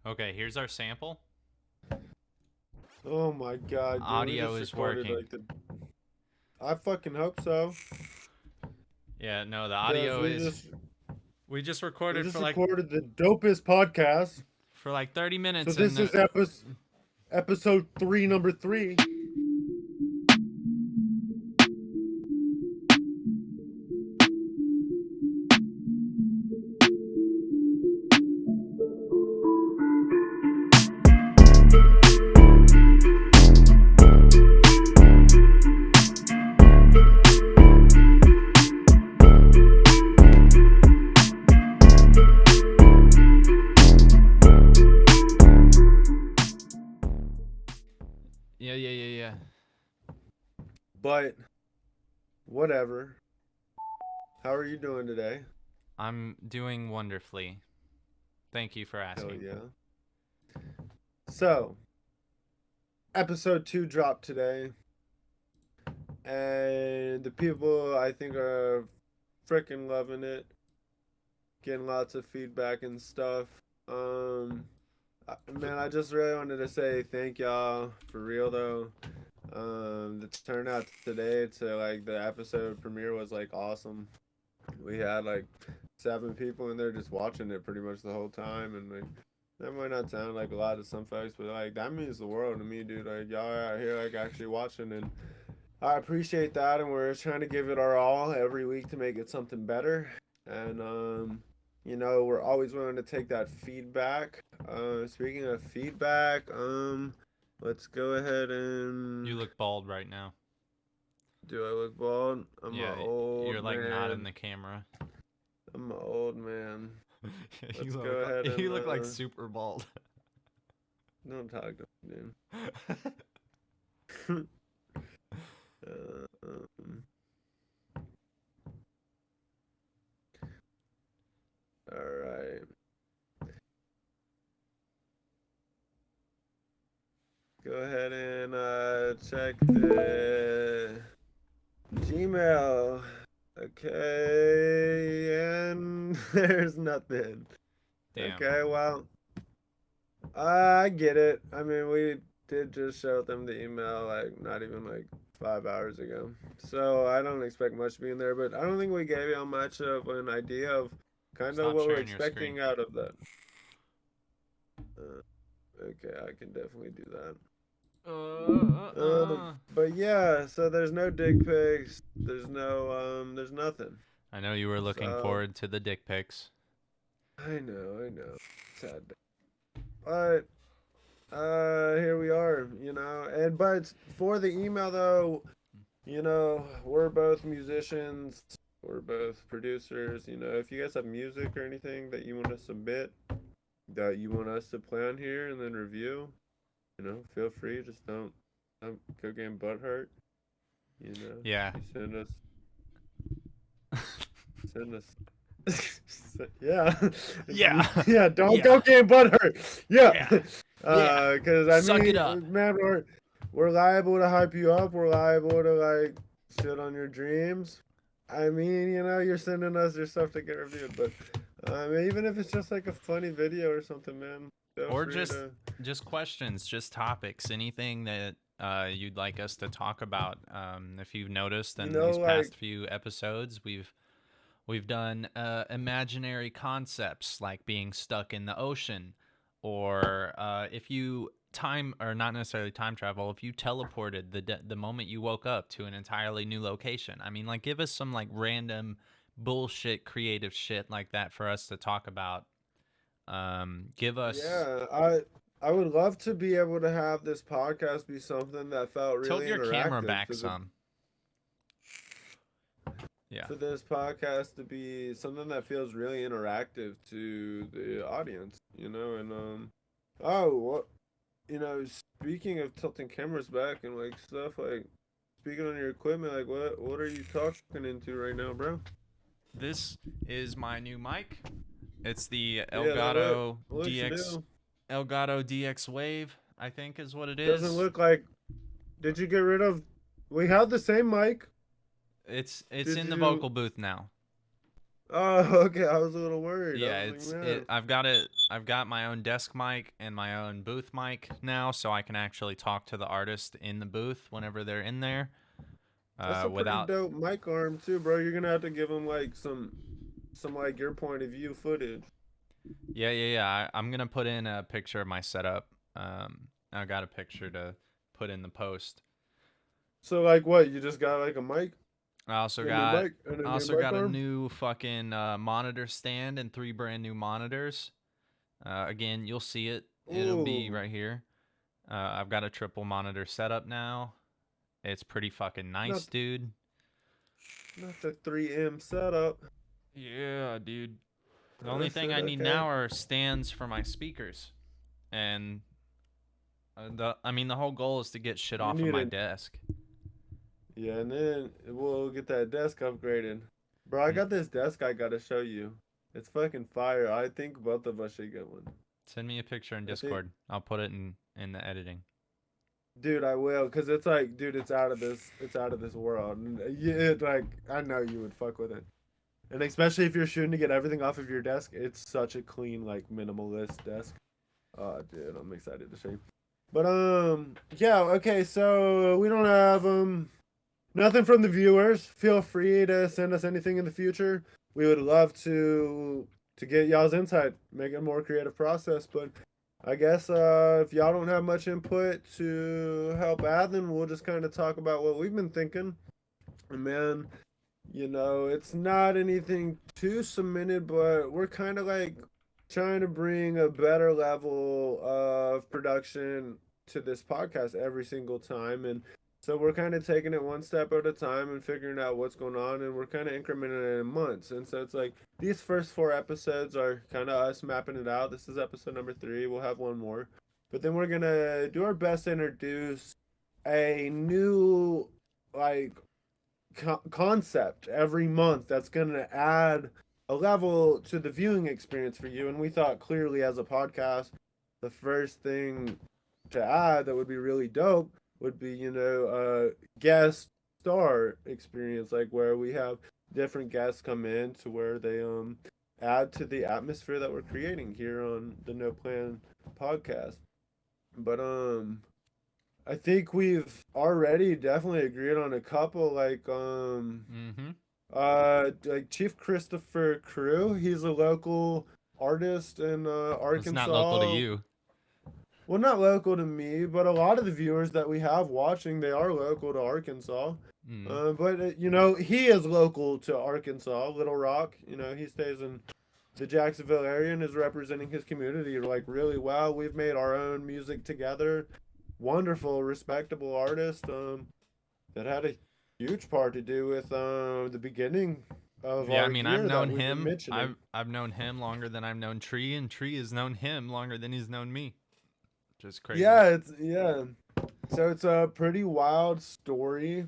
Okay, here's our sample. Oh my god, dude, we Audio just is recorded working. like the. I fucking hope so, Yeah, no, the cause audio is. We just we recorded just recorded the dopest podcast. for like 30 So minutes and this is episode three, number three. yeah. But whatever. How are you doing today? I'm doing wonderfully. Thank you for Hell asking. yeah. So, episode two dropped today, and the people I think are freaking loving it. Getting lots of feedback and stuff. Man, I just really wanted to say thank y'all for real though. The turnout today to like the episode premiere was like awesome. We had like 7 people in there just watching it pretty much the whole time, and like that might not sound like a lot to some folks, but like that means the world to me, dude. Like y'all are out here like actually watching, and I appreciate that, and we're trying to give it our all every week to make it something better. And we're always willing to take that feedback. Speaking of feedback, let's go ahead You and look bald right now. do I look bald? I'm Yeah, an you're old like not in man. the camera. I'm an old man. you Let's go look ahead like you and look like super bald. don't talk to me, dude. um, all right. Go ahead and check the Gmail. Okay, and there's nothing. Damn. Okay, well, I get it. I mean, we did just show them the email like not even like 5 hours ago. So I don't expect much to be in there, but I don't think we gave you much of an idea of kind of Stop what we're sharing your screen. expecting out of that. Okay, I can definitely do that. But yeah, so there's no dick pics. There's nothing. I know you were looking So forward to the dick pics. I know. Sad. But here we are, And but for the email though, we're both musicians, we're both producers, if you guys have music or anything that you want to submit that you want us to play on here and then review, feel free, just don't go getting butt hurt. Yeah. You send us yeah. Yeah. Yeah, don't Yeah. go getting butt hurt. Yeah. Yeah. Yeah. Cause I Suck it mean, up. man, we're liable to hype you up. We're liable to like shit on your dreams. I mean, you're sending us your stuff to get reviewed, but even if it's just like a funny video or something, man, feel Or free to. just questions, just topics, anything that you'd like us to talk about. If you've noticed in these Like past few episodes, we've done imaginary concepts like being stuck in the ocean, or if you time or not necessarily time travel, if you teleported the moment you woke up to an entirely new location. I mean, like give us some like random bullshit creative shit like that for us to talk about. Give us Yeah, I would love to be able to have this podcast be something that felt tilt really your camera interactive back some. Yeah. for this podcast to be something that feels really interactive to the audience, and oh, what speaking of tilting cameras back and like stuff like speaking on your equipment, like what are you talking into right now, bro? This is my new mic. It's the Yeah, that look Elgato looks you DX do. Elgato DX Wave, I think is what it Doesn't is. look like. Did you get rid of? We had the same mic. It's Did in the you? vocal booth now. Oh, okay. I was a little worried. I Yeah, was like, it's it. man, I've got it. I've got my own desk mic and my own booth mic now, so I can actually talk to the artist in the booth whenever they're in there, that's a pretty without. dope mic arm too, bro. You're gonna have to give him like some like your point of view footage. Yeah, yeah, yeah. I'm gonna put in a picture of my setup. I got a picture to put in the post. So like, what? You just got like a mic, I also a new got mic, and a I new also mic got a arm. new fucking monitor stand and 3 brand new monitors. Again, you'll see it. It'll be Ooh, right here. I've got a triple monitor setup now. It's pretty fucking nice, not dude. not the 3M setup. Yeah, dude. The only That's thing it. I need Okay. now are stands for my speakers, and I mean the whole goal is to get shit You off of need my a desk. yeah, and then we'll get that desk upgraded. Bro, I Mm, got this desk I gotta show you. It's fucking fire. I think both of us should get one. Send me a picture in I think, Discord. I'll put it in the editing. dude, I will, cause it's like, dude, it's out of this world. And like, I know you would fuck with it. And especially if you're shooting to get everything off of your desk, it's such a clean, like, minimalist desk. Oh, dude, I'm excited to show you. But yeah, okay, so we don't have nothing from the viewers. Feel free to send us anything in the future. We would love to get y'all's insight, make it a more creative process. But I guess if y'all don't have much input to help add, then we'll just kind of talk about what we've been thinking. And man, it's not anything too cemented, but we're kind of like trying to bring a better level of production to this podcast every single time. And so we're kind of taking it one step at a time and figuring out what's going on. And we're kind of incrementing it in months. And so it's like these first 4 episodes are kind of us mapping it out. This is episode number 3. We'll have one more. But then we're going to do our best to introduce a new, like, concept every month that's going to add a level to the viewing experience for you. And we thought clearly as a podcast, the first thing to add that would be really dope would be, a guest star experience, like where we have different guests come in to where they add to the atmosphere that we're creating here on the No Plan podcast. But I think we've already definitely agreed on a couple, Mm-hmm. like Chief Christopher Crew. He's a local artist in It's not local to Arkansas. you. Well, not local to me, but a lot of the viewers that we have watching, they are local to Arkansas. Mm. But he is local to Arkansas, Little Rock. He stays in the Jacksonville area and is representing his community like really well. We've made our own music together. Wonderful, respectable artist that had a huge part to do with the beginning of Yeah, I our mean, I've year that known we've been him. mentioning. I've known him longer than I've known Tree, and Tree has known him longer than he's known me. Just crazy. Yeah. So it's a pretty wild story,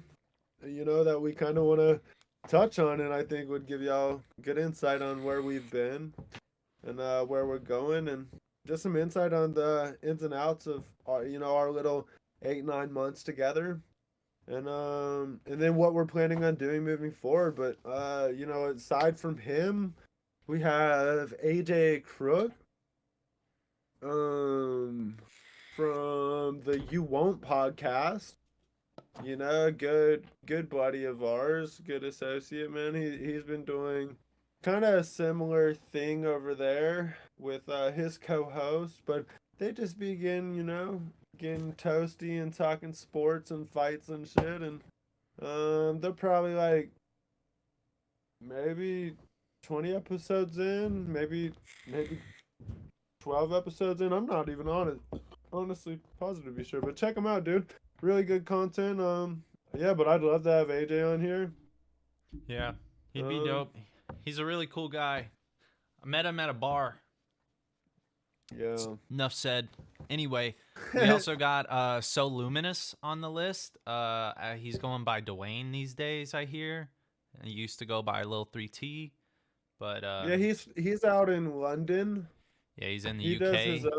that we kind of want to touch on, and I think would give y'all good insight on where we've been and where we're going, and just some insight on the ins and outs of our little 8 9 months together, and then what we're planning on doing moving forward. But aside from him, we have AJ Crook, um, from the You Won't podcast. Good buddy of ours, good associate, man. He's been doing kind of a similar thing over there with his co-host, but they just begin, getting toasty and talking sports and fights and shit, and they're probably like maybe 20 episodes in, maybe 12 episodes in. I'm not even honestly positive to be sure, but check them out, dude. Really good content. Yeah, but I'd love to have AJ on here. Yeah, he'd be Um, dope. He's a really cool guy. I met him at a bar. yeah. Enough said. Anyway, we also got So Luminous on the list. He's going by Dwayne these days, I hear. He used to go by Lil 3T, but Yeah, he's out in London. yeah, he's in the He does his UK.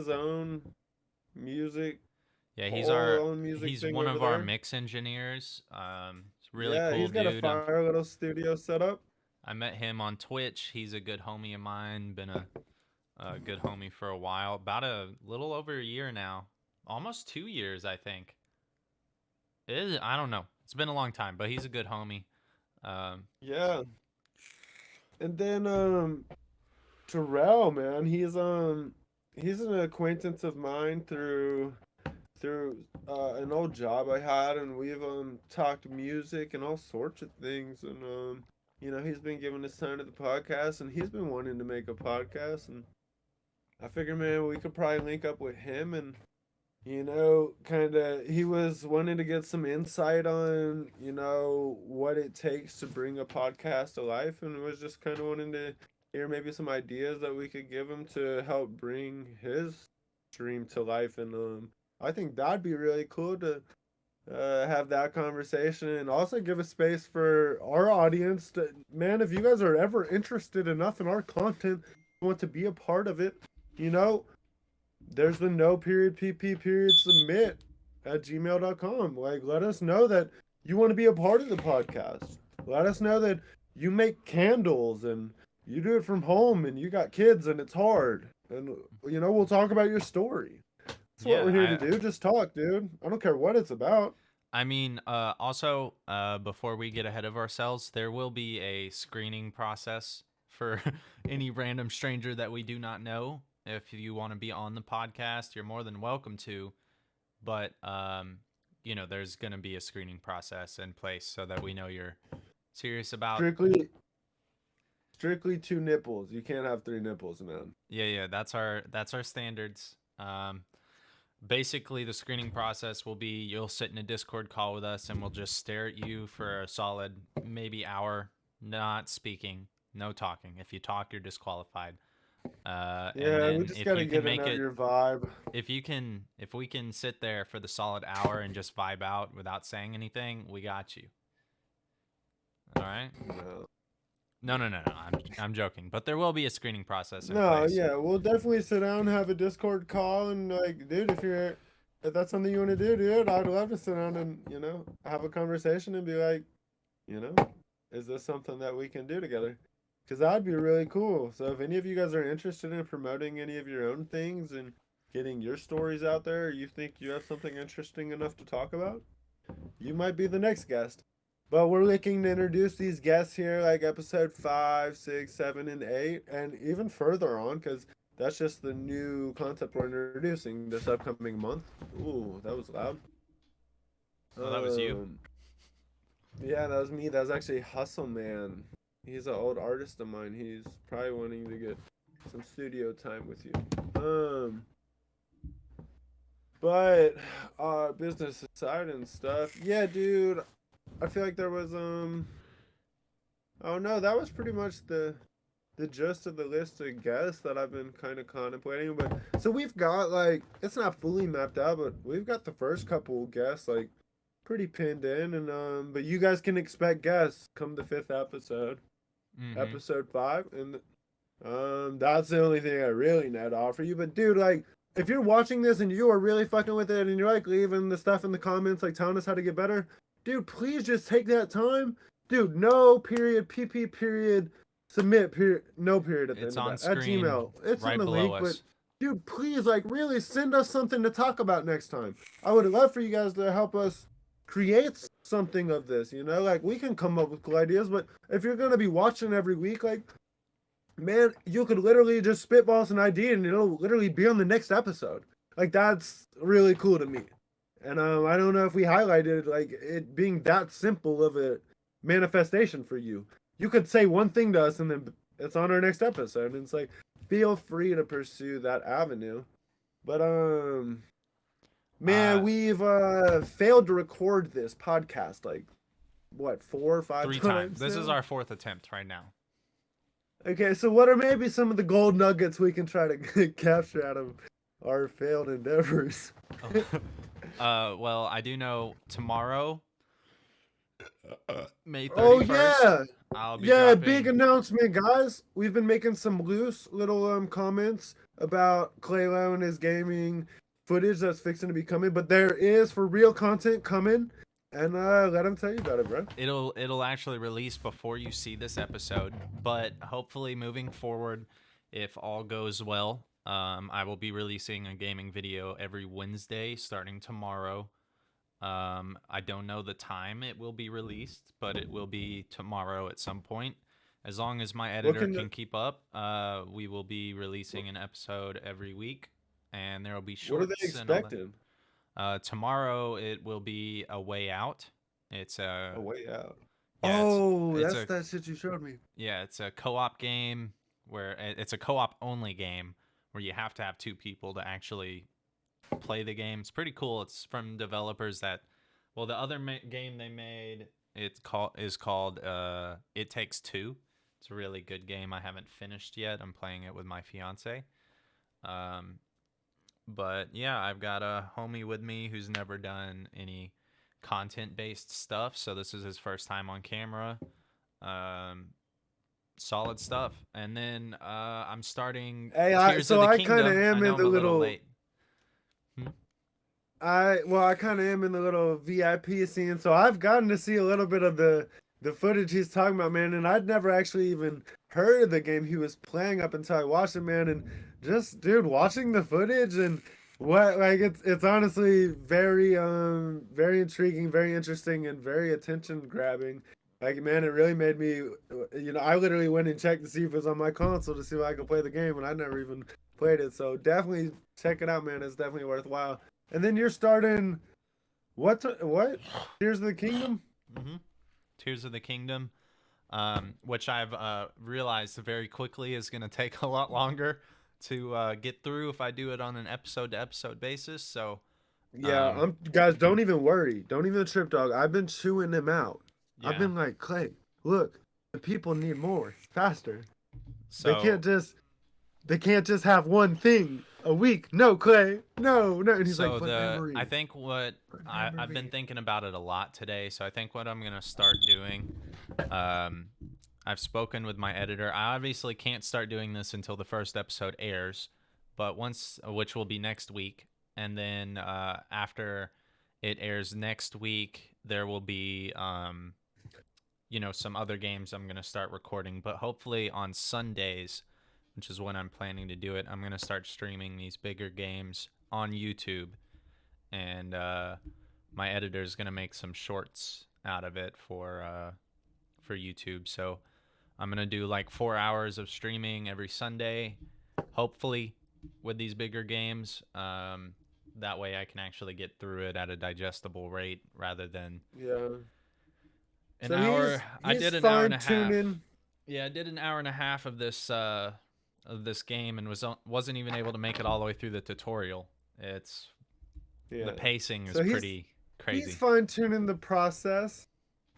own music, Yeah, whole own music he's thing one over of our there. mix engineers. He's a really Yeah, cool he's got a dude. fire little studio set up. I met him on Twitch. He's a good homie of mine. Been a good homie for a while. About a little over a year now. Almost 2 years, I think. I don't know. It's been a long time, but he's a good homie. Um, Yeah. And then Terrell, man, he's an acquaintance of mine through an old job I had, and we've talked music and all sorts of things, and he's been giving his time to the podcast, and he's been wanting to make a podcast, and I figure, man, we could probably link up with him, and kind of he was wanting to get some insight on what it takes to bring a podcast to life, and was just kind of wanting to hear maybe some ideas that we could give him to help bring his dream to life, and I think that'd be really cool to have that conversation, and also give a space for our audience to, man, if you guys are ever interested enough in our content, want to be a part of it, you know, there's the no period pp period submit at gmail.com. Like, let us know that you want to be a part of the podcast. Let us know that you make candles and you do it from home and you got kids and it's hard. And we'll talk about your story. That's what we're here to do. Just talk, dude. I don't care what it's about. I mean, also, before we get ahead of ourselves, there will be a screening process for any random stranger that we do not know. If you want to be on the podcast, you're more than welcome to. But, there's going to be a screening process in place so that we know you're serious about... Strictly 2 nipples. You can't have 3 nipples, man. Yeah, that's our standards. Basically, the screening process will be you'll sit in a Discord call with us and we'll just stare at you for a solid maybe hour, not speaking, no talking. If you talk, you're disqualified. Yeah, we just gotta get to know your vibe. If we can sit there for the solid hour and just vibe out without saying anything, we got you. All right? No. I'm joking, but there will be a screening process in place. Yeah, we'll definitely sit down, have a Discord call, and like, dude, if that's something you want to do, dude, I'd love to sit down and have a conversation and be like, is this something that we can do together? Because that'd be really cool. So if any of you guys are interested in promoting any of your own things and getting your stories out there, or you think you have something interesting enough to talk about, you might be the next guest. But we're looking to introduce these guests here, like episode 5, 6, 7, and 8, and even further on, because that's just the new concept we're introducing this upcoming month. Ooh, that was loud. Oh, that was you. Yeah, that was me. That was actually Hustle Man. He's an old artist of mine. He's probably wanting to get some studio time with you. But business aside and stuff, yeah, dude. I feel like there was oh no, that was pretty much the gist of the list of guests that I've been kind of contemplating. But so we've got, like, it's not fully mapped out, but we've got the first couple guests like pretty pinned in, and but you guys can expect guests come the 5th episode. Episode 5, and that's the only thing I really know to offer you. But dude, like, if you're watching this and you are really fucking with it and you're like leaving the stuff in the comments, like telling us how to get better, dude, please just take that time. Dude, no period, pp period, submit period, no period at the end of that. At Gmail. It's right in the below link, us. but dude, please, like, really send us something to talk about next time. I would love for you guys to help us create something of this, like, we can come up with cool ideas, but if you're gonna be watching every week, like, man, you could literally just spitball an idea and it'll literally be on the next episode. Like, that's really cool to me. And I don't know if we highlighted, like, it being that simple of a manifestation for you. You could say one thing to us and then it's on our next episode, and it's like, feel free to pursue that avenue. But man, we've failed to record this podcast, like, what, 4 or 5 3 times? This is our 4th attempt right now. Okay, so what are maybe some of the gold nuggets we can try to capture out of our failed endeavors? Well, I do know tomorrow, May 31st. Oh yeah, I'll be yeah, dropping... big announcement, guys. We've been making some loose little comments about Claylo and his gaming footage that's fixing to be coming, but there is for real content coming and let him tell you about it, bro. It'll actually release before you see this episode, but hopefully moving forward, if all goes well, I will be releasing a gaming video every Wednesday starting tomorrow. I don't know the time it will be released, but it will be tomorrow at some point. As long as my What editor can can keep up, we will be releasing an episode every week, and there will be what are they shorts and all that. expecting? Tomorrow it will be A Way Out. It's A a way out. yeah, Oh, it's that's a that shit you showed me. yeah, it's a co-op game where it's a co-op only game where you have to have two people to actually play the game. It's pretty cool. It's from developers that, well, the other game they made is called It Takes Two. It's a really good game. I haven't finished yet. I'm playing it with my fiance. Um, but yeah, I've got a homie with me who's never done any content based stuff, so this is his first time on camera. Um, Solid stuff. And then I'm starting Hey, Tears of so the I kind of Kingdom. I am know in I'm the a little little. late. Hmm? I kind of am in the little VIP scene, so I've gotten to see a little bit of the footage he's talking about, man. And I'd never actually even heard of the game he was playing up until I watched it, man. And just, dude, watching the footage and what, like, it's honestly very intriguing, very interesting, and very attention grabbing. Like, man, it really made me, I literally went and checked to see if it was on my console to see if I could play the game, and I never even played it. So definitely check it out, man. It's definitely worthwhile. And then you're starting what? Tears of the Kingdom? Mm-hmm. Tears of the Kingdom, which I've realized very quickly is going to take a lot longer to get through if I do it on an episode to episode basis. So, Yeah, um, I'm guys, don't even worry. Don't even trip, dog. I've been chewing them out. I've yeah. been like, Clay, look, the people need more, faster. They So, can't just they can't just have one thing a week. No, Clay. No, no. And he's like, so but I memory. think what But I've been memory. thinking about it a lot today. So I think what I'm gonna start doing, um, I've spoken with my editor. I obviously can't start doing this until the first episode airs, but once, which will be next week, and then after it airs next week, there will be some other games I'm gonna start recording. But hopefully on Sundays, which is when I'm planning to do it, I'm gonna start streaming these bigger games on YouTube, and my editor is gonna make some shorts out of it for YouTube. So I'm gonna do like 4 hours of streaming every Sunday, hopefully, with these bigger games. That way I can actually get through it at a digestible rate rather than Yeah. an So hour. I he's did an hour and fine a half. tuning. Yeah, I did an hour and a half of this game and wasn't even able to make it all the way through the tutorial. It's The Yeah. pacing is So pretty he's crazy. fine tuning the process.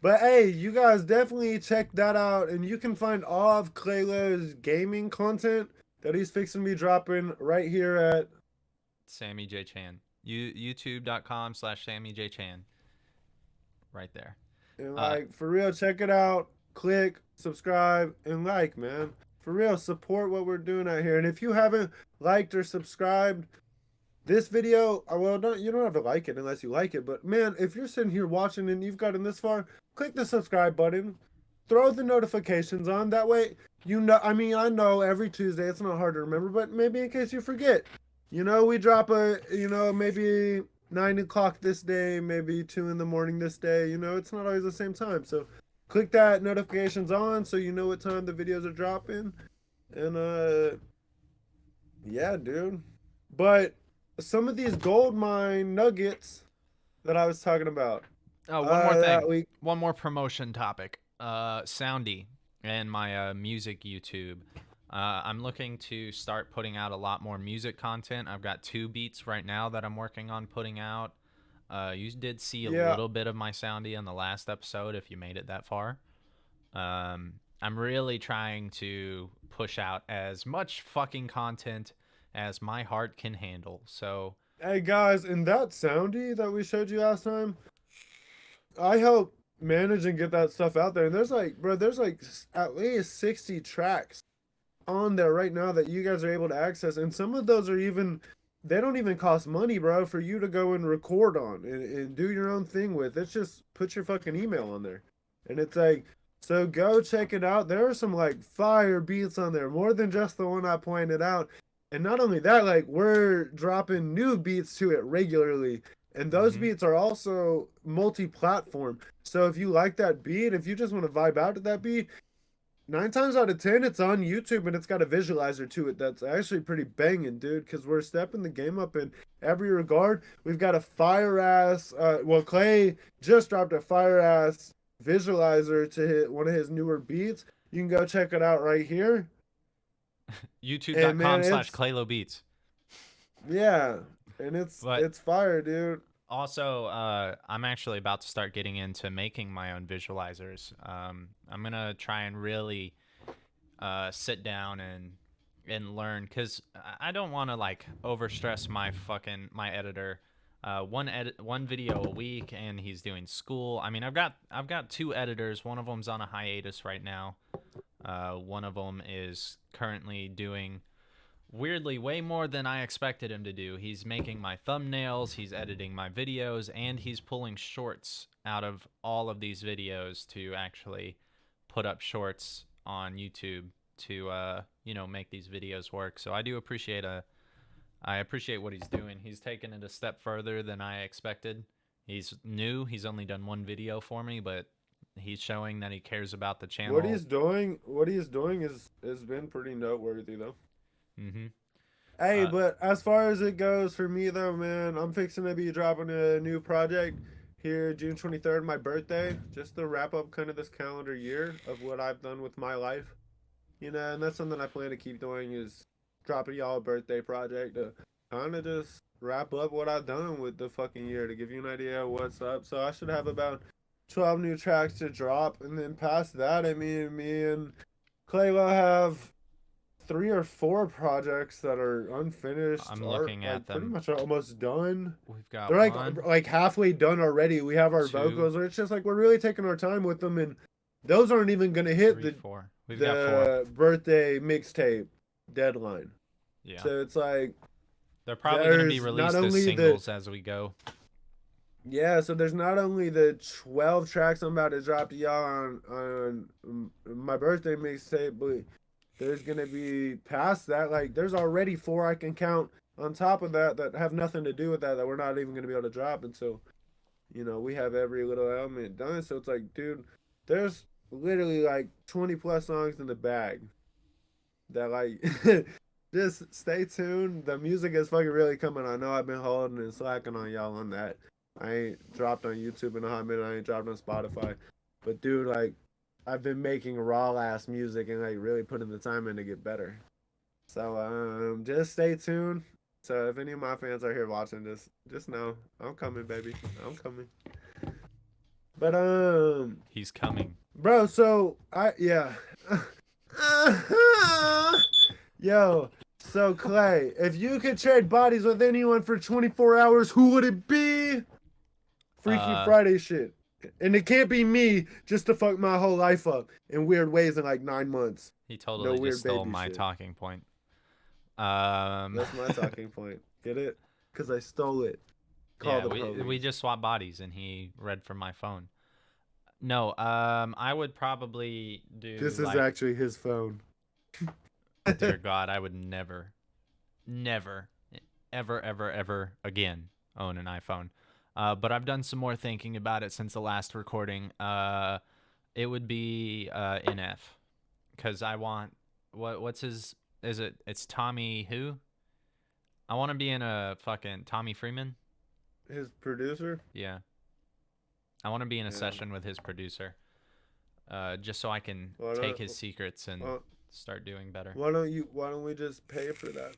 But hey, you guys definitely check that out, and you can find all of Claylo's gaming content that he's fixing to be dropping right here at. Sammy J Chan. YouTube.com/Sammy J Chan. Right there. And Uh, like for real, check it out. Click, subscribe, and like, man. For real, support what we're doing out here. And if you haven't liked or subscribed this video, well, you don't have to like it unless you like it. But man, if you're sitting here watching and you've gotten this far, click the subscribe button. Throw the notifications on. That way, I mean, I know every Tuesday it's not hard to remember, but maybe in case you forget, we drop maybe 9 o'clock this day, maybe 2 in the morning this day. It's not always the same time. So click that notifications on so you know what time the videos are dropping. And yeah, dude. But some of these gold mine nuggets that I was talking about. oh, one more That thing. week. One more promotion topic. Soundy and my music YouTube. I'm looking to start putting out a lot more music content. I've got 2 beats right now that I'm working on putting out. You did see a Yeah, little bit of my Soundy in the last episode if you made it that far. I'm really trying to push out as much fucking content as my heart can handle. So, hey guys, in that soundy that we showed you last time, I helped manage and get that stuff out there. And there's like at least 60 tracks on there right now that you guys are able to access. And some of those are even they don't even cost money, bro, for you to go and record on and do your own thing with. It's just put your fucking email on there. And it's like, so go check it out. There are some like fire beats on there, more than just the one I pointed out. And not only that, like we're dropping new beats to it regularly. And those Mm-hmm. beats are also multi-platform. So if you like that beat, if you just want to vibe out to that beat, 9 times out of 10, it's on YouTube and it's got a visualizer to it that's actually pretty banging, dude. Because we're stepping the game up in every regard. We've got a fire ass. Well, Clay just dropped a fire ass visualizer to hit one of his newer beats. You can go check it out right here. And man, YouTube.com/slash it's Claylo Beats. yeah, and But it's fire, dude. also, I'm actually about to start getting into making my own visualizers. I'm gonna try and really sit down and learn, because I don't want to like overstress my editor. One video a week, and he's doing school. I mean, I've got two editors. One of them's on a hiatus right now. One of them is currently doing weirdly way more than I expected him to do. He's making my thumbnails, he's editing my videos, and he's pulling shorts out of all of these videos to actually put up shorts on YouTube to make these videos work. So I appreciate what he's doing. He's taken it a step further than I expected. He's new. He's only done one video for me, but he's showing that he cares about the channel. What he's doing is has been pretty noteworthy though. Mm-hmm. Hey, Uh, but as far as it goes for me though, man, I'm fixing to be dropping a new project here June 23rd, my birthday, just to wrap up kind of this calendar year of what I've done with my life. And that's something I plan to keep doing is dropping y'all a birthday project to kind of just wrap up what I've done with the fucking year to give you an idea of what's up. So I should have about 12 new tracks to drop, and then past that, I mean, me and Clay will have 3 or 4 projects that are unfinished I'm are looking like at pretty them. much almost done. We've got They're one, like halfway done already. We have our two, vocals, or it's just like we're really taking our time with them, and those aren't even gonna hit 3, the 4. We've got 4. the birthday mixtape deadline. Yeah. So it's like They're probably going to be there's not released as only singles as we go. so there's not only the 12 tracks I'm about to drop to y'all on my birthday mixtape, but there's gonna be past that. Like there's already 4 I can count on top of that that have nothing to do with that we're not even gonna be able to drop until we have every little element done. So it's like, dude, there's literally like 20 plus songs in the bag that like just stay tuned. The music is fucking really coming. I know I've been holding and slacking on y'all on that. I ain't dropped on YouTube in a hot minute. I ain't dropped on Spotify. But dude, like I've been making raw ass music and like really putting the time in to get better. So just stay tuned. So if any of my fans are here watching this, just know I'm coming, baby. I'm coming. But He's coming. bro, so yeah. Yo, so Clay, if you could trade bodies with anyone for 24 hours, who would it be? Freaky Uh, Friday shit. And it can't be me just to fuck my whole life up in weird ways in like 9 months. he No totally weird just stole baby my shit. talking point. That's my talking point. Get it? Because I stole it. Call Yeah, the police. we just swapped bodies, and he read from my phone. No, I would probably do This is like, actually his phone. dear God, I would never, never, ever, ever, ever again own an iPhone. But I've done some more thinking about it since the last recording. It would be NF, because I want what's his? It's Tommy who? I want to be in a fucking Tommy Freeman. His producer? Yeah, I want to be in a Yeah. session with his producer. Just so I can Why take not- his secrets and why- start doing better. Why don't we just pay for that?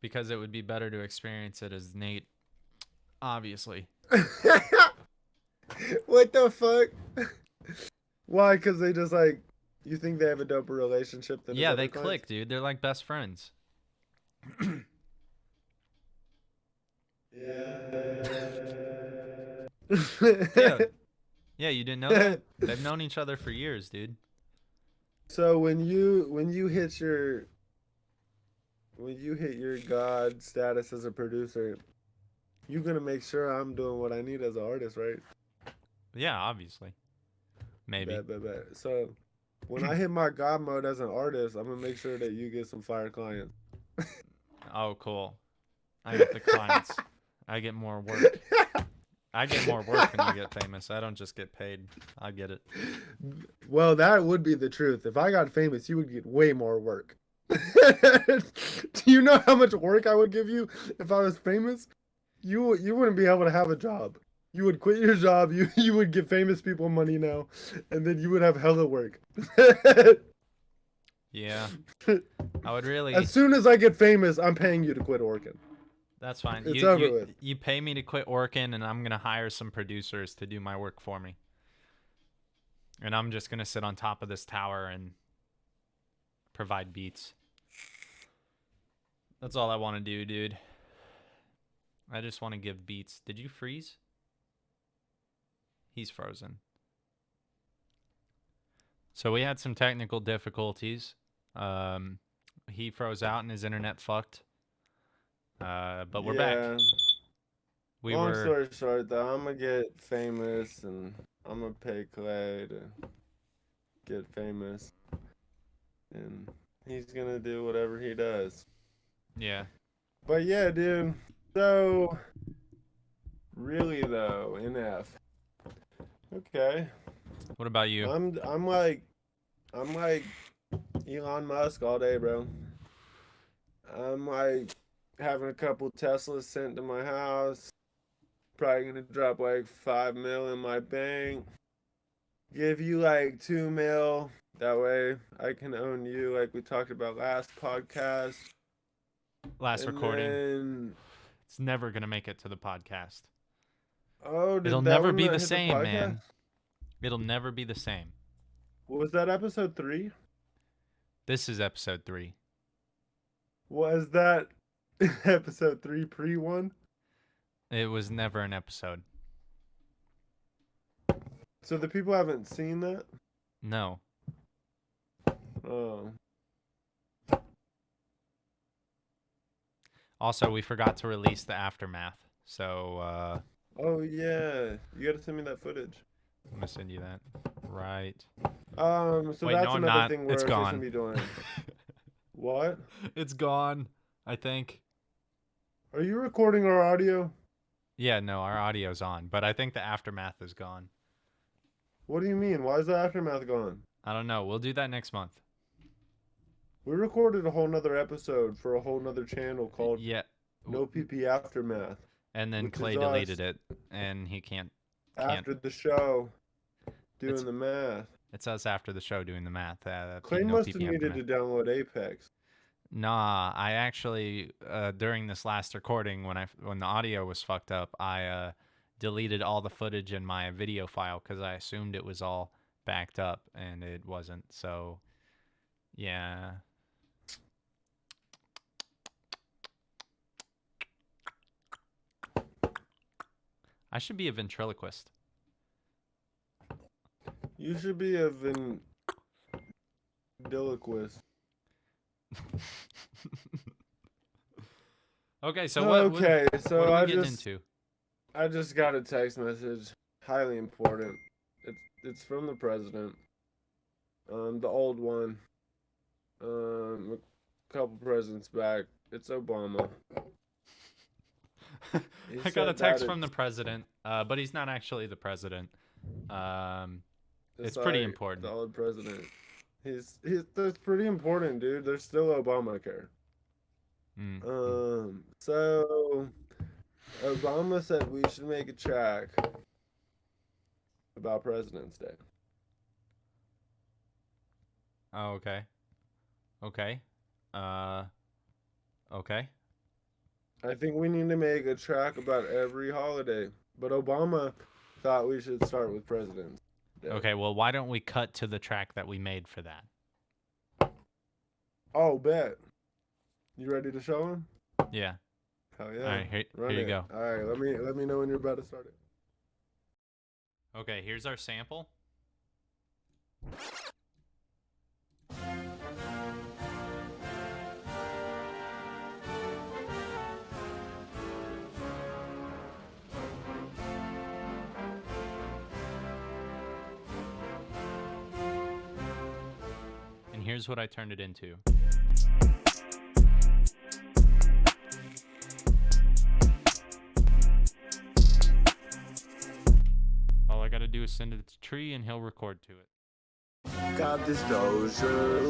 Because it would be better to experience it as Nate, obviously. What the fuck? Why? Because they just like, you think they have a doper relationship than his Yeah, other they clients? click, dude. They're like best friends. Yeah. Yeah, you didn't know that? They've known each other for years, dude. So when you hit your when you hit your god status as a producer, you're gonna make sure I'm doing what I need as an artist, right? Yeah, obviously. Maybe. Bet. So when I hit my god mode as an artist, I'm gonna make sure that you get some fire clients. Oh, cool. I get the clients. I get more work. I get more work when you get famous. I don't just get paid. I get it. Well, that would be the truth. If I got famous, you would get way more work. Do you know how much work I would give you if I was famous? You wouldn't be able to have a job. You would quit your job. You would give famous people money now, and then you would have hella work. Yeah. I would really. As soon as I get famous, I'm paying you to quit working. That's fine. It's over with. You pay me to quit working, and I'm gonna hire some producers to do my work for me. And I'm just gonna sit on top of this tower and provide beats. That's all I want to do, dude. I just want to give beats. Did you freeze? He's frozen. So we had some technical difficulties. He froze out and his internet fucked. But we're back. Long story short, though, I'm gonna get famous, and I'm gonna pay Clay to get famous, and he's gonna do whatever he does. Yeah. But yeah, dude. So, really though, NF. Okay. What about you? I'm like Elon Musk all day, bro. I'm like having a couple Teslas sent to my house. Probably gonna drop like 5 mil in my bank. Give you like 2 mil. That way I can own you, like we talked about last podcast. Last recording. It's never gonna make it to the podcast. Oh, it'll never be the same, man. It'll never be the same. Was that episode 3? This is episode 3. Was that episode 3 pre-1? It was never an episode. So the people haven't seen that? No. Oh. Also, we forgot to release the aftermath. So, Oh yeah, you gotta send me that footage. I'm gonna send you that. Right. So wait, that's no, I'm another not. thing we're It's gonna gone. be doing. What? It's gone, I think. Are you recording our audio? Yeah, no, our audio's on, but I think the aftermath is gone. What do you mean? Why is the aftermath gone? I don't know. We'll do that next month. We recorded a whole nother episode for a whole nother channel called No PP Aftermath. And then Clay deleted it, and he can't. After the show, doing the math. It's us after the show doing the math. Clay must have needed to download Apex. Nah, I actually during this last recording when the audio was fucked up, I deleted all the footage in my video file because I assumed it was all backed up, and it wasn't. So, yeah. I should be a ventriloquist. You should be a ventriloquist. Okay, so what are we getting into? I just got a text message, highly important. It's from the president. The old one. A couple presidents back. It's Obama. I got a text from the president, but he's not actually the president. It's pretty important. The old president. That's pretty important, dude. There's still Obamacare. So Obama said we should make a track about President's Day. Oh, okay. Okay. Okay. I think we need to make a track about every holiday, but Obama thought we should start with President's Day. Okay, well, why don't we cut to the track that we made for that? Oh, bet. You ready to show him? Yeah. Hell yeah. All right, here you go. All right, let me know when you're about to start it. Okay, here's our sample. here's what I turned it into. All I gotta do is send it to Tree and he'll record to it. Got this Dozier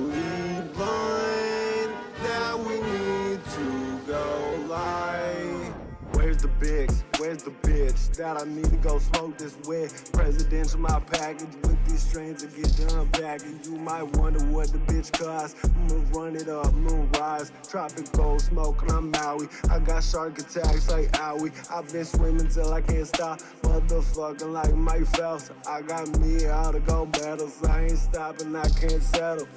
blind that we need to go live. Where's the bigs? Where's the bitch that I need to go smoke this with? Presidential my package with these strains to get done back. And you might wonder what the bitch costs. I'ma run it up, moonrise, tropical smoke, and I'm Maui. I got shark attacks like Owie. I've been swimming till I can't stop, motherfucking like Mike Phelps. I got me out to go battles. I ain't stopping, I can't settle.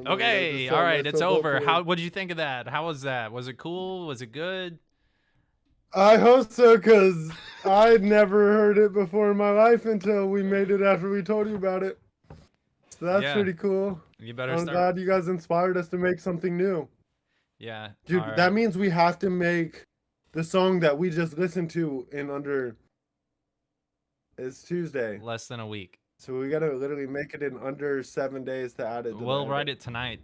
Okay, all right, it's over. What did you think of that? How was that? Was it cool? Was it good? I hope so, because I'd never heard it before in my life until we made it after we told you about it. So that's pretty cool. You better I'm glad you guys inspired us to make something new. Yeah. Dude, that means we have to make the song that we just listened to in under... It's Tuesday. Less than a week. So we gotta literally make it in under 7 days to add it. We'll write it tonight.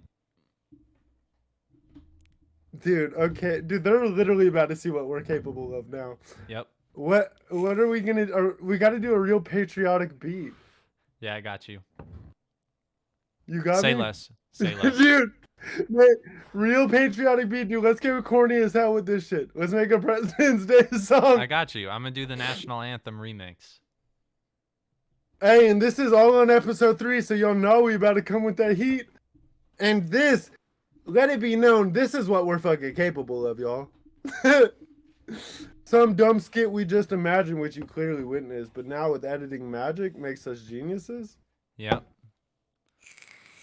Dude, okay. Dude, they're literally about to see what we're capable of now. Yep. What are we gonna... we gotta do a real patriotic beat. Yeah, I got you. You got Say me? less. Say less. Dude, wait, real patriotic beat, dude. Let's get corny as hell with this shit. Let's make a President's Day song. I got you. I'm gonna do the national anthem remix. Hey, and this is all on episode 3, so y'all know we about to come with that heat. And this, let it be known, this is what we're fucking capable of, y'all. Some dumb skit we just imagined, which you clearly witnessed, but now with editing magic makes us geniuses. Yep.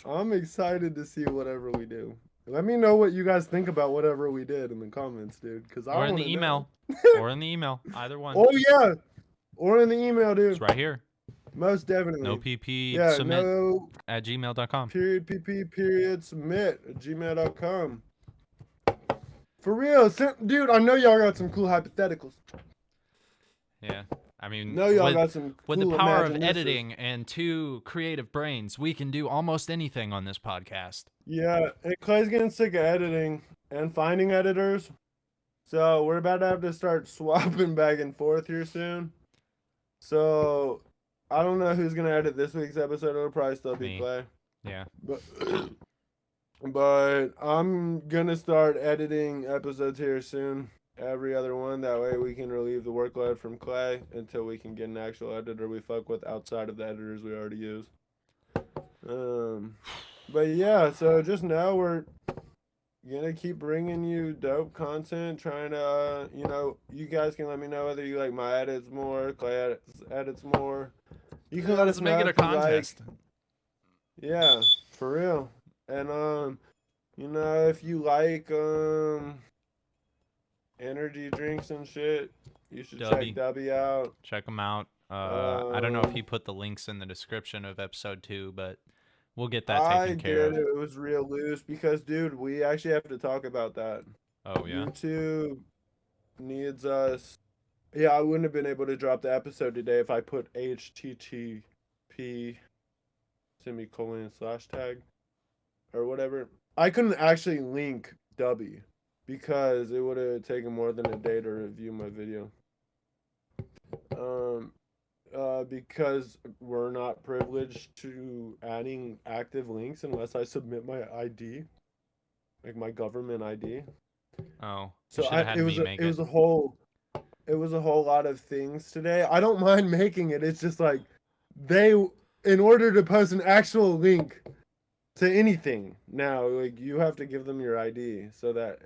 I'm excited to see whatever we do. Let me know what you guys think about whatever we did in the comments, dude. Or in the email. Or in the email. Either one. Oh, yeah. Or in the email, dude. It's right here. Most definitely. No PP yeah, submit no at gmail.com. Period PP period submit at gmail.com. For real, dude, I know y'all got some cool hypotheticals. Yeah. I mean, no, y'all got some cool with the power of editing and 2 creative brains, we can do almost anything on this podcast. Yeah, and Clay's getting sick of editing and finding editors. So we're about to have to start swapping back and forth here soon. So I don't know who's gonna edit this week's episode. It'll probably still be Clay. Yeah. But I'm gonna start editing episodes here soon. Every other one. That way we can relieve the workload from Clay until we can get an actual editor we fuck with outside of the editors we already use. But yeah, so just know we're gonna keep bringing you dope content, trying to, you guys can let me know whether you like my edits more, Clay edits more. You can let us make it a contest. Yeah, for real. And if you like energy drinks and shit, you should check Dubby out. Check them out. I don't know if he put the links in the description of episode 2, but we'll get that taken care of. It was real loose because, dude, we actually have to talk about that. Oh, yeah? YouTube needs us. Yeah, I wouldn't have been able to drop the episode today if I put HTTP /tag or whatever. I couldn't actually link Dubby because it would have taken more than a day to review my video. Because we're not privileged to adding active links unless I submit my ID, like my government ID. Oh, so it was a whole lot of things today. I don't mind making it. It's just like in order to post an actual link to anything now, like you have to give them your ID so that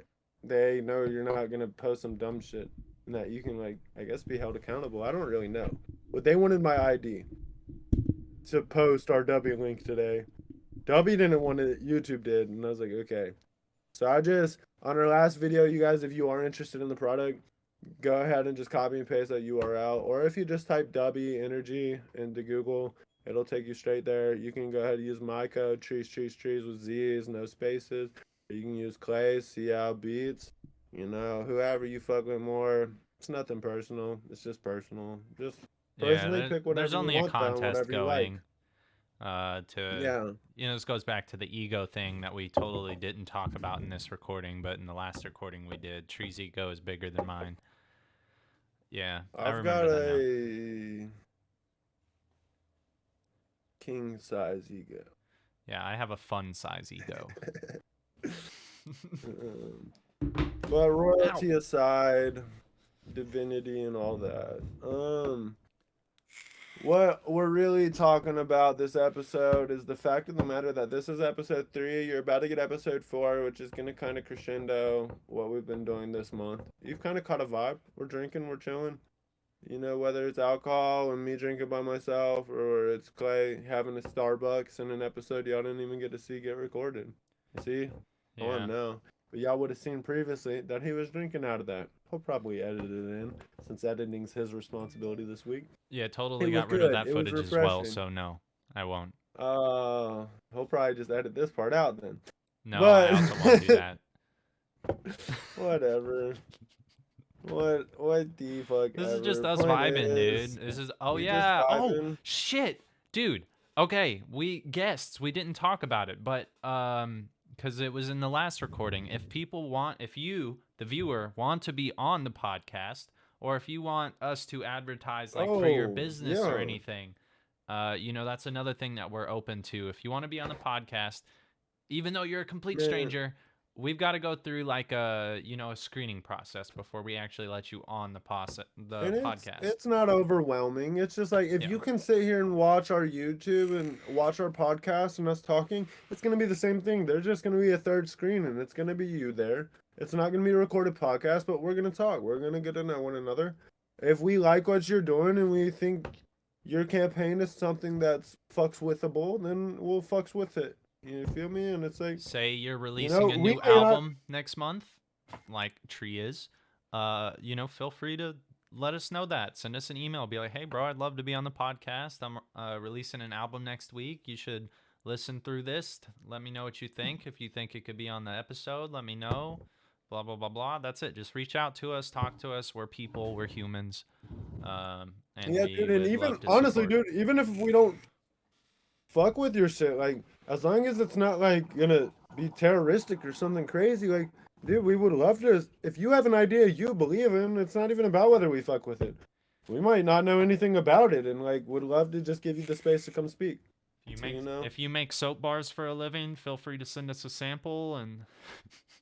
they know you're not gonna post some dumb shit. And that you can, like, I guess, be held accountable. I don't really know. But they wanted my ID to post our Dubby link today. Dubby didn't want it, YouTube did. And I was like, okay. So on our last video, you guys, if you are interested in the product, go ahead and just copy and paste that URL. Or if you just type Dubby Energy into Google, it'll take you straight there. You can go ahead and use my code, trees with Z's, no spaces. You can use Clay's, CL Beats. You know, whoever you fuck with more, it's nothing personal. It's just personal. Just Yeah, personally pick there's whatever you only a want though, and contest whatever you like. going. To Yeah. This goes back to the ego thing that we totally didn't talk about in this recording, but in the last recording we did. Tree's ego is bigger than mine. Yeah, I I've got remember that now. a king size ego. Yeah, I have a fun size ego. Um, but Ow. royalty aside, divinity and all that. What we're really talking about this episode is the fact of the matter that this is episode 3. You're about to get episode 4, which is gonna kind of crescendo what we've been doing this month. You've kind of caught a vibe. We're drinking, we're chilling. You know, whether it's alcohol and me drinking by myself, or it's Clay having a Starbucks in an episode y'all didn't even get to see get recorded. See, on Yeah. now. But y'all would have seen previously that he was drinking out of that. He'll probably edit it in since editing's his responsibility this week. Yeah, totally It was got rid of good. that It was footage as well, refreshing. so no, I won't. He'll probably just edit this part out then. No, I But also won't do that. whatever. What the fuck This is just ever. us Point vibing, is, dude. This is oh we just yeah. Oh vibing. shit. Dude. Okay, we guests, we didn't talk about it, but cuz it was in the last recording. If you, the viewer, want to be on the podcast, or if you want us to advertise like for your Oh, business or yeah. anything, that's another thing that we're open to. If you want to be on the podcast, even though you're a complete Man, stranger, we've got to go through like a screening process before we actually let you on the and podcast. it's not overwhelming. It's just like if Yeah. you can sit here and watch our YouTube and watch our podcast and us talking, it's gonna be the same thing. There's just gonna be a third screen and it's gonna be you there. It's not gonna be a recorded podcast, but we're gonna talk. We're gonna get to know one another. If we like what you're doing and we think your campaign is something that's fucks withable, then we'll fucks with it. You feel me? And it's like, Say you're you know, releasing a we new may not. album next month, like Tree is. Feel free to let us know that. Send us an email. Be like, hey, bro, I'd love to be on the podcast. I'm releasing an album next week. You should listen through this. Let me know what you think. If you think it could be on the episode, let me know. Blah blah blah blah. That's it. Just reach out to us, talk to us. We're people. We're humans, and Yeah, we dude, and would even love to honestly, support. dude, even if we don't fuck with your shit, like as long as it's not like gonna be terroristic or something crazy, like dude, we would love to. If you have an idea you believe in, it's not even about whether we fuck with it. We might not know anything about it, and like would love to just give you the space to come speak. If you So, make you know, if you make soap bars for a living, feel free to send us a sample and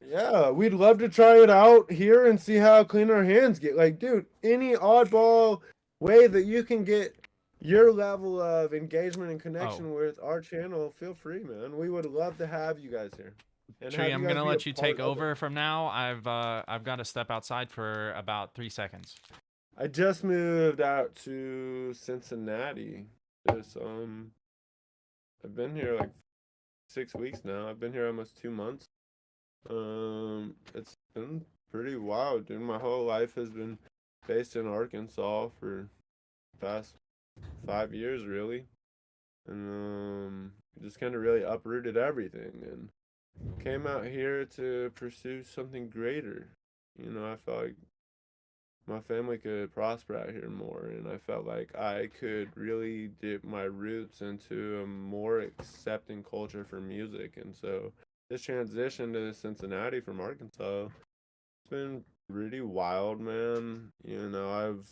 yeah, we'd love to try it out here and see how clean our hands get. Like, dude, any oddball way that you can get your level of engagement and oh, connection with our channel, feel free, man. We would love to have you guys here and Tree, have you I'm guys gonna be a let you take part of it. over from now. I've got to step outside for about 3 seconds. I just moved out to Cincinnati. Just I've been here like 6 weeks now. I've been here almost 2 months. It's been pretty wild, dude. My whole life has been based in Arkansas for the past 5 years, really, and just kind of really uprooted everything and came out here to pursue something greater. You know, I felt like my family could prosper out here more, and I felt like I could really dip my roots into a more accepting culture for music, and so this transition to Cincinnati from Arkansas, it's been really wild, man. You know, I've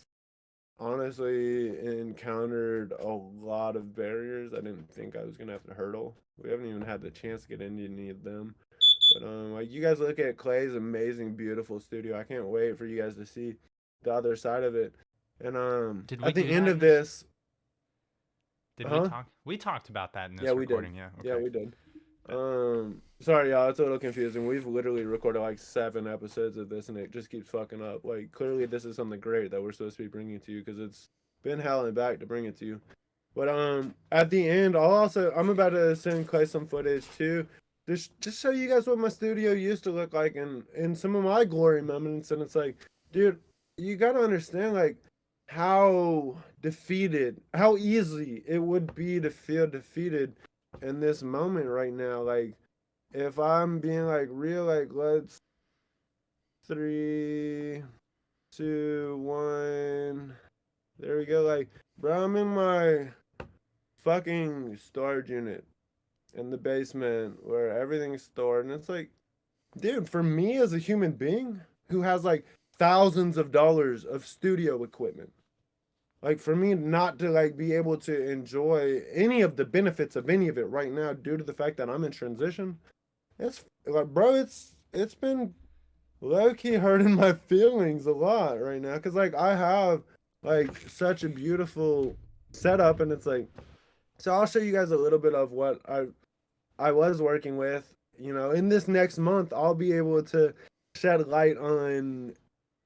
honestly encountered a lot of barriers I didn't think I was gonna have to hurdle. We haven't even had the chance to get into any of them. But like you guys look at Clay's amazing, beautiful studio. I can't wait for you guys to see the other side of it. And Did we at the do end that of in this? this, Did we huh? talk? We talked about that in Yeah, this we did. recording. Yeah. Yeah, Okay. we did. Bet. Sorry, y'all. It's a little confusing. We've literally recorded like 7 episodes of this, and it just keeps fucking up. Like, clearly, this is something great that we're supposed to be bringing to you because it's been hell and back to bring it to you. But at the end, I'm about to send Clay some footage too, just show you guys what my studio used to look like and in some of my glory moments. And it's like, dude, you gotta understand like how defeated, how easy it would be to feel defeated in this moment right now. Like, if I'm being like real, like let's Three, two, one. There we go. Like, bro, I'm in my fucking storage unit in the basement where everything's stored. And it's like, dude, for me as a human being who has like thousands of dollars of studio equipment, like for me not to like be able to enjoy any of the benefits of any of it right now due to the fact that I'm in transition, it's like, bro, it's been low key hurting my feelings a lot right now because like I have like such a beautiful setup and it's like, so I'll show you guys a little bit of what I was working with. You know, in this next month, I'll be able to shed light on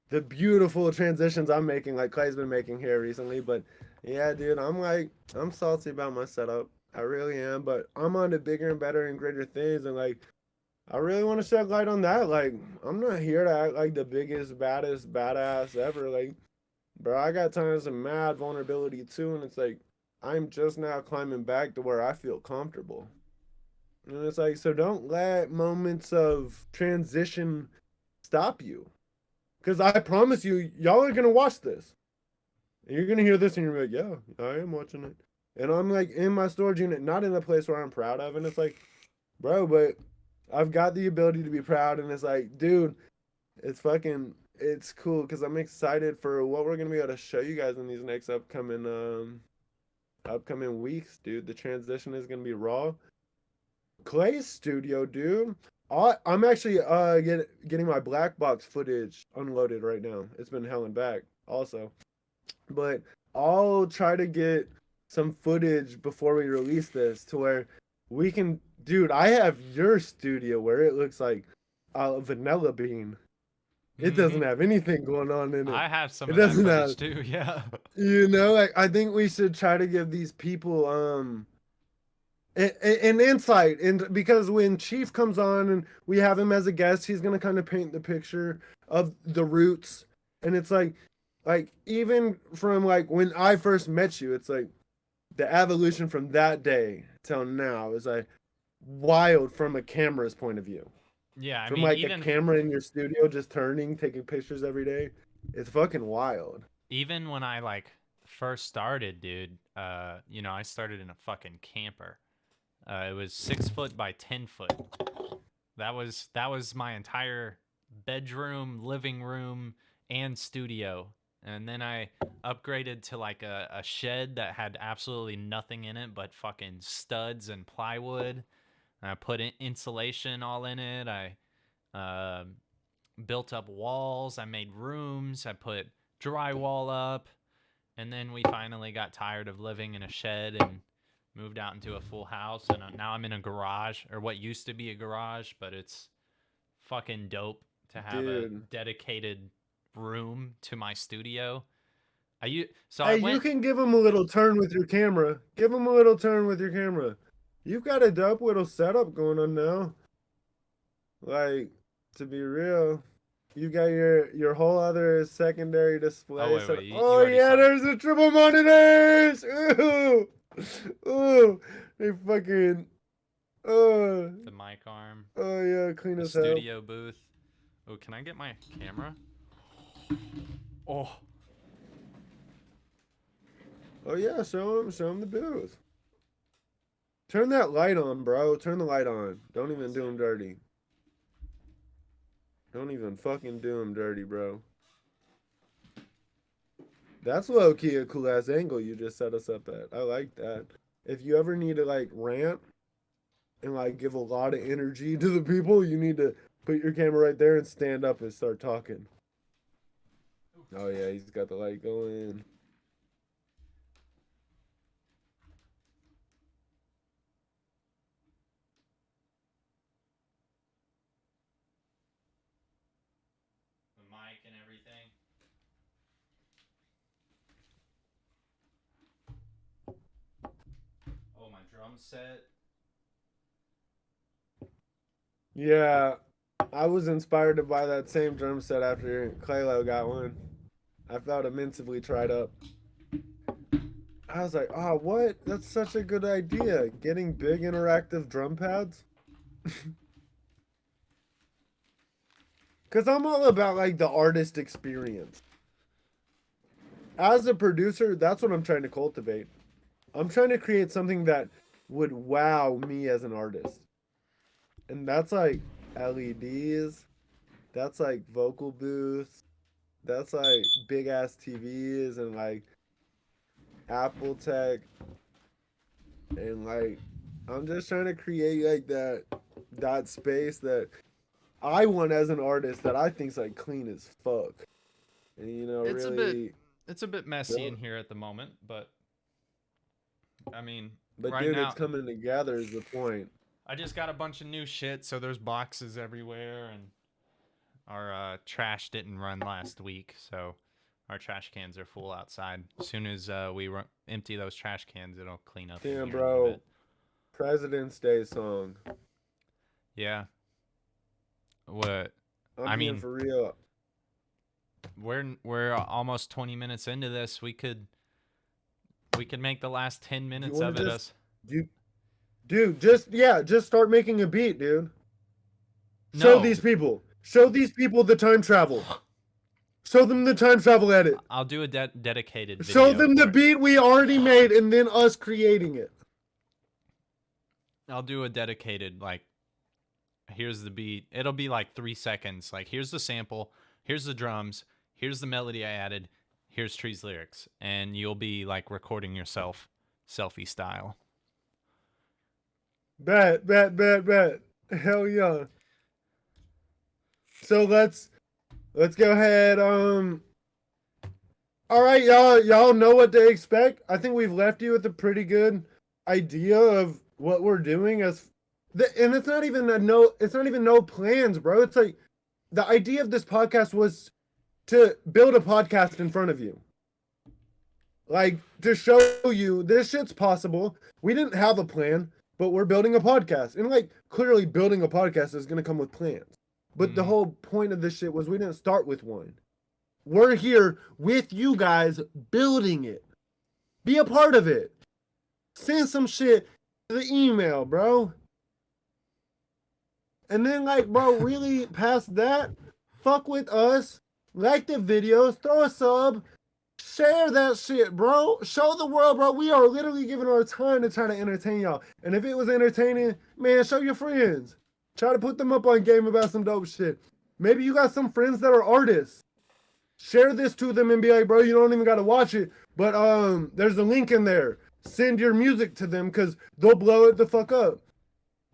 the beautiful transitions I'm making, like Clay's been making here recently. But yeah, dude, I'm salty about my setup. I really am. But I'm on to bigger and better and greater things, and like I really want to shed light on that. Like I'm not here to act like the biggest, baddest, badass ever. Like, bro, I got times of mad vulnerability too, and it's like I'm just now climbing back to where I feel comfortable. And it's like, so don't let moments of transition stop you. Because I promise you, y'all are going to watch this. And you're going to hear this and you're like, yeah, I am watching it. And I'm like in my storage unit, not in a place where I'm proud of. And it's like, bro, but I've got the ability to be proud. And it's like, dude, it's cool because I'm excited for what we're going to be able to show you guys in these next upcoming weeks, dude. The transition is going to be raw. Clay's studio, dude. I'm actually getting my black box footage unloaded right now. It's been helling back also, but I'll try to get some footage before we release this to where we can. Dude, I have your studio where it looks like a vanilla bean. It doesn't have anything going on in it. I have some It of that doesn't footage have, too. Yeah. you know, like I think we should try to give these people an insight, and because when Chief comes on and we have him as a guest, he's gonna kind of paint the picture of the roots, and it's like even from like when I first met you, it's like the evolution from that day till now is like wild from a camera's point of view. Yeah, I From mean, like a even camera in your studio just turning, taking pictures every day, it's fucking wild. even when I like first started, dude, I started in a fucking camper. It was 6 foot by 10 foot. That was my entire bedroom, living room, and studio. And then I upgraded to like a shed that had absolutely nothing in it but fucking studs and plywood. And I put insulation all in it. I uh, built up walls. I made rooms. I put drywall up. And then we finally got tired of living in a shed and moved out into a full house. And now I'm in a garage, or what used to be a garage, but it's fucking dope to have a Dude. dedicated room to my studio. Hey, you can give him a little turn with your camera. Give him a little turn with your camera. You've got a dope little setup going on now. Like, to be real, you got your whole other secondary display. Oh, wait, you Oh already yeah, saw it. there's the triple monitors. Ooh, ooh, they fucking. Oh, The mic arm, oh yeah, clean the as hell. studio booth. Oh, can I get my camera? Oh, Oh yeah, show him the booth. Turn that light on, bro. Turn the light on. Don't even do him dirty. Don't even fucking do him dirty, bro. That's low key a cool ass angle you just set us up at. I like that. If you ever need to like rant and like give a lot of energy to the people, you need to put your camera right there and stand up and start talking. Oh yeah, he's got the light going. the mic and everything. Oh, my drum set. Yeah, I was inspired to buy that same drum set after Claylo got one. I felt immensely tried up. I was like, oh, what? That's such a good idea. Getting big interactive drum pads. Because I'm all about like the artist experience. As a producer, that's what I'm trying to cultivate. I'm trying to create something that would wow me as an artist. And that's like LEDs, that's like vocal booths, that's like big ass TVs and like Apple Tech. And like I'm just trying to create like that space that I want as an artist that I think's like clean as fuck. And It's a bit really it's a bit messy in here at the moment, but I mean, but right dude, it's now coming together is the point. I just got a bunch of new shit, so there's boxes everywhere, and our trash didn't run last week, so our trash cans are full outside. As soon as we empty those trash cans, it'll clean up in Damn, here a little bro. bit. President's Day song. Yeah. What? I'm I being mean, for real. we're almost 20 minutes into this. We could make the last 10 You minutes want of to it just, us. dude, just start making a beat, dude. Show No, these people. Show these people the time travel. Show them the time travel edit. I'll do a dedicated video. Show them the for it. beat we already made and then us creating it. I'll do a dedicated, like, here's the beat. It'll be like 3 seconds. Like, here's the sample, here's the drums, here's the melody I added, here's Tree's lyrics, and you'll be like recording yourself selfie style. Bet. Hell yeah. So let's go ahead. All right, y'all know what to expect. I think we've left you with a pretty good idea of what we're doing and it's not even no plans, bro. It's like the idea of this podcast was to build a podcast in front of you. Like to show you this shit's possible. We didn't have a plan, but we're building a podcast. And like clearly building a podcast is going to come with plans. But the whole point of this shit was we didn't start with one. We're here with you guys building it. Be a part of it. Send some shit to the email, bro. And then like, bro, really past that, fuck with us. Like the videos, throw a sub, share that shit, bro. Show the world, bro. We are literally giving our time to try to entertain y'all. And if it was entertaining, man, show your friends. Try to put them up on game about some dope shit. Maybe you got some friends that are artists. Share this to them and be like, bro, you don't even got to watch it. But there's a link in there. Send your music to them because they'll blow it the fuck up.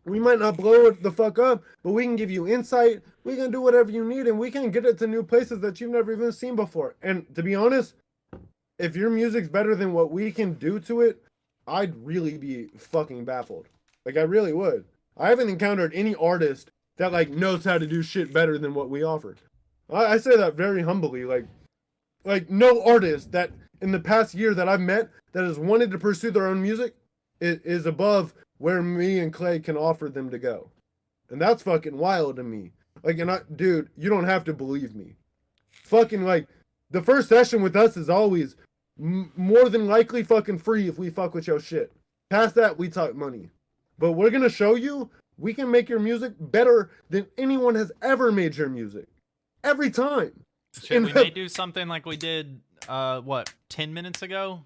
We might not blow it the fuck up, but we can give you insight. We can do whatever you need, and we can get it to new places that you've never even seen before. And to be honest, if your music's better than what we can do to it, I'd really be fucking baffled. Like, I really would. I haven't encountered any artist that, like, knows how to do shit better than what we offered. I say that very humbly. Like no artist that in the past year that I've met that has wanted to pursue their own music is above where me and Clay can offer them to go. And that's fucking wild to me. Like, dude, you don't have to believe me. Fucking, like, the first session with us is always more than likely fucking free if we fuck with your shit. Past that, we talk money. But we're gonna show you we can make your music better than anyone has ever made your music. Every time. Shit, we may do something like we did, 10 minutes ago?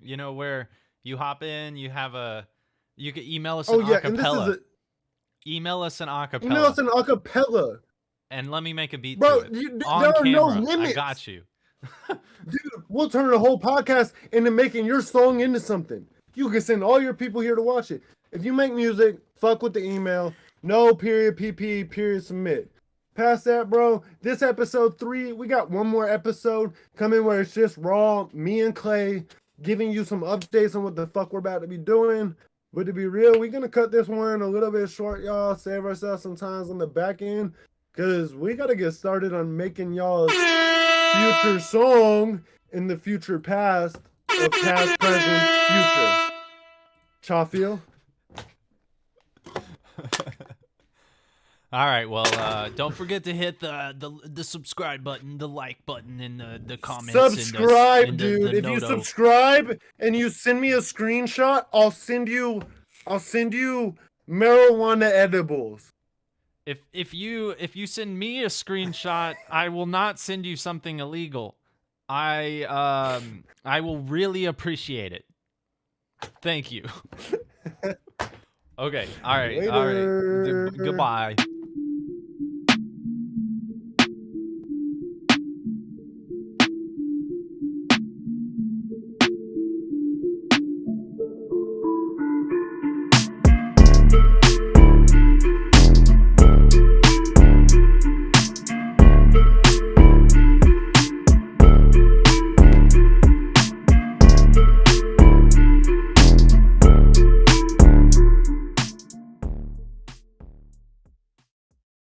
You know, where you hop in, you can email us an acapella. Email us an acapella. Email us an acapella. And let me make a beat bro, to it. There are camera. No limits. I got you. Dude, we'll turn the whole podcast into making your song into something. You can send all your people here to watch it. If you make music, fuck with the email. No period PP period submit. Past that, bro, this episode 3, we got one more episode coming where it's just raw, me and Clay giving you some updates on what the fuck we're about to be doing. But to be real, we're going to cut this one a little bit short, y'all. Save ourselves some time on the back end. Because we got to get started on making y'all's future song in the future past of past, present, future. Cha feel? All right, well, don't forget to hit the subscribe button, the like button, and the comments. Subscribe, dude. If you subscribe and you send me a screenshot, I'll send you marijuana edibles. If you send me a screenshot, I will not send you something illegal. I will really appreciate it. Thank you. Okay. All right. All right. Later. Goodbye.